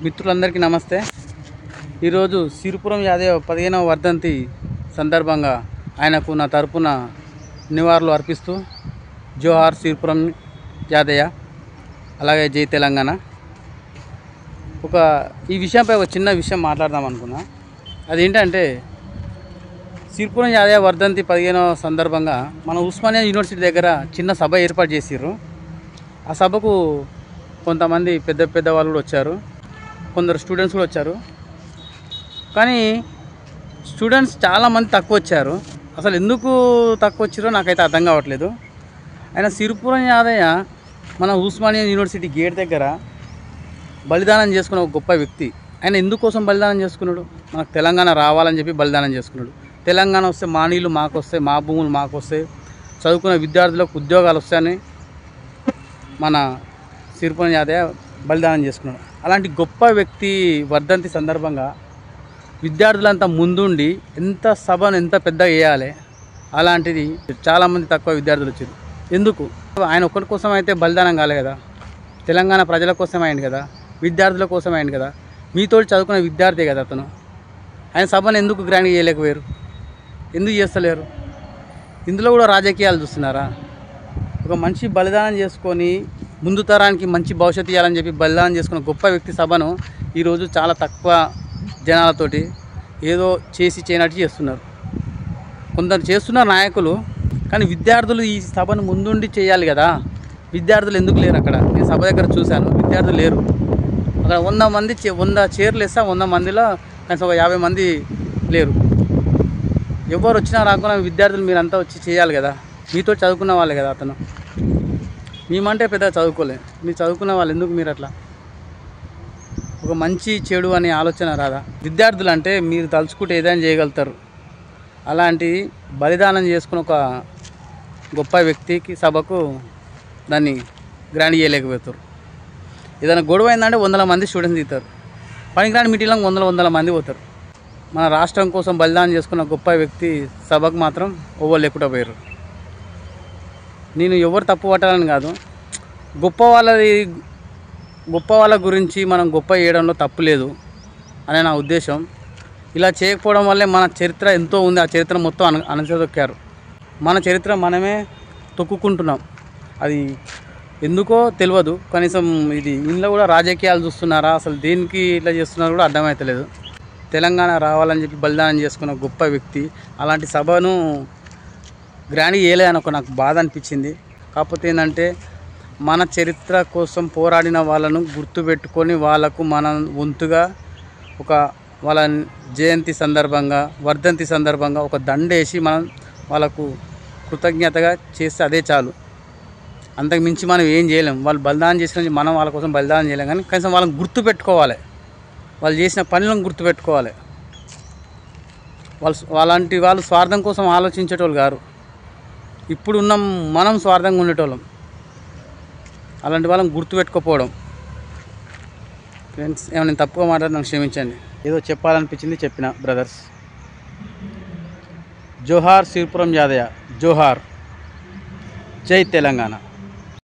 మిత్రులందరికీ నమస్తే. ఈరోజు సిరిపురం యాదయ్య 15వ వర్ధంతి సందర్భంగా ఆయనకు నా తరపున నివాళులు అర్పిస్తూ జోహార్ సిరిపురం యాదయ్య, అలాగే జై తెలంగాణ. ఈ విషయంపై ఒక చిన్న విషయం మాట్లాడదాం అనుకున్నా. అదేంటంటే సిరిపురం యాదయ్య వర్ధంతి 15వ సందర్భంగా మన ఉస్మానియా యూనివర్సిటీ దగ్గర చిన్న సభ ఏర్పాటు చేసిర్రు. ఆ సభకు కొంతమంది పెద్ద వాళ్ళు కూడా వచ్చారు, కొందరు స్టూడెంట్స్ కూడా వచ్చారు. కానీ స్టూడెంట్స్ చాలామంది తక్కువ వచ్చారు. అసలు ఎందుకు తక్కువ వచ్చారో నాకైతే అర్థం కావట్లేదు. ఆయన సిరిపురం యాదయ్య మన ఉస్మానియా యూనివర్సిటీ గేట్ దగ్గర బలిదానం చేసుకున్న ఒక గొప్ప వ్యక్తి. ఆయన ఎందుకోసం బలిదానం చేసుకున్నాడు? మనకు తెలంగాణ రావాలని చెప్పి బలిదానం చేసుకున్నాడు. తెలంగాణ వస్తే మా నీళ్ళు మాకు వస్తాయి, మా భూములు మాకు వస్తాయి, చదువుకున్న విద్యార్థులకు ఉద్యోగాలు వస్తాయని మన సిరిపురం యాదయ్య బలిదానం చేసుకున్నాడు. అలాంటి గొప్ప వ్యక్తి వర్ధంతి సందర్భంగా విద్యార్థులంతా ముందుండి సభను ఎంత పెద్దగా వేయాలి, అలాంటిది చాలామంది తక్కువ విద్యార్థులు వచ్చారు. ఎందుకు? ఆయన ఒక్కరి కోసం అయితే బలిదానం కాలే కదా, తెలంగాణ ప్రజల కోసం అయింది కదా, విద్యార్థుల కోసం అయింది కదా. మీతో చదువుకున్న విద్యార్థి కదా అతను. ఆయన సభను ఎందుకు గ్రాండ్గా చేయలేకపోయారు? ఎందుకు చేస్తలేరు? ఇందులో కూడా రాజకీయాలు చూస్తున్నారా? ఒక మనిషి బలిదానం చేసుకొని ముందు తరానికి మంచి భవిష్యత్తు ఇవ్వాలని చెప్పి బలిదానం చేసుకున్న గొప్ప వ్యక్తి సభను ఈరోజు చాలా తక్కువ జనాలతోటి ఏదో చేయనట్టు చేస్తున్నారు. కొందరు చేస్తున్నారు నాయకులు, కానీ విద్యార్థులు ఈ సభను ముందుండి చేయాలి కదా. విద్యార్థులు ఎందుకు లేరు అక్కడ? నేను సభ దగ్గర చూశాను, విద్యార్థులు లేరు అక్కడ. 100 చైర్లు వేస్తే 100 మందిలో కనీసం ఒక 50 మంది లేరు. ఎవరు వచ్చినా రాకుండా విద్యార్థులు మీరంతా వచ్చి చేయాలి కదా. మీతో చదువుకున్న వాళ్ళే కదా అతను. మేమంటే పెద్ద చదువుకోలే, మీరు చదువుకున్న వాళ్ళు ఎందుకు మీరు అట్లా? ఒక మంచి చెడు అనే ఆలోచన రాదా? విద్యార్థులు అంటే మీరు తలుచుకుంటే ఏదైనా చేయగలుగుతారు. అలాంటి బలిదానం చేసుకుని ఒక గొప్ప వ్యక్తికి సభకు దాన్ని గ్రాండ్ చేయలేకపోతారు. ఏదైనా గొడవ అయిందంటే 100 మంది స్టూడెంట్స్ దిగుతారు. పనికిరాని మీటింగ్లో 100 మంది పోతారు. మన రాష్ట్రం కోసం బలిదానం చేసుకున్న గొప్ప వ్యక్తి సభకు మాత్రం ఓవర్ లేకుండా పోయారు. నేను ఎవరు తప్పు పట్టాలని కాదు, గొప్ప వాళ్ళ గురించి మనం గొప్ప చేయడంలో తప్పు లేదు అనే నా ఉద్దేశం. ఇలా చేయకపోవడం వల్లే మన చరిత్ర ఎంతో ఉంది, ఆ చరిత్ర మొత్తం అణచిదొక్కారు. మన చరిత్ర మనమే తొక్కుకుంటున్నాం. అది ఎందుకో తెలియదు. కనీసం ఇందులో కూడా రాజకీయాలు చూస్తున్నారా? అసలు దేనికి ఇట్లా చేస్తున్నారో కూడా అర్థమవుతలేదు. తెలంగాణ రావాలని చెప్పి బలిదానం చేసుకున్న గొప్ప వ్యక్తి అలాంటి సభను గ్రాండ్ చేయలేదని నాకు బాధ అనిపించింది. కాకపోతే ఏంటంటే మన చరిత్ర కోసం పోరాడిన వాళ్ళను గుర్తుపెట్టుకొని వాళ్ళకు మన వంతుగా వాళ్ళ జయంతి సందర్భంగా, వర్ధంతి సందర్భంగా ఒక దండేసి మనం వాళ్ళకు కృతజ్ఞతగా చేస్తే అదే చాలు. అంతకు మించి మనం ఏం చేయలేం. వాళ్ళు బలిదానం చేసిన మనం వాళ్ళ కోసం బలిదానం చేయలేం, కానీ కనీసం వాళ్ళని గుర్తుపెట్టుకోవాలి, వాళ్ళు చేసిన పనులను గుర్తుపెట్టుకోవాలి. వాళ్ళంటి వాళ్ళు స్వార్థం కోసం ఆలోచించేటోళ్ళు గారు. ఇప్పుడు మనం స్వార్థంగా ఉండేటోళ్ళం. అలాంటి వాళ్ళని గుర్తుపెట్టుకోపోవడం. ఫ్రెండ్స్, ఏమైనా తప్పుగా మాట్లాడినా క్షమించండి. ఏదో చెప్పాలనిపించింది చెప్పిన. బ్రదర్స్, జోహార్ సిరిపురం యాదయ్య, జోహార్, జై తెలంగాణ.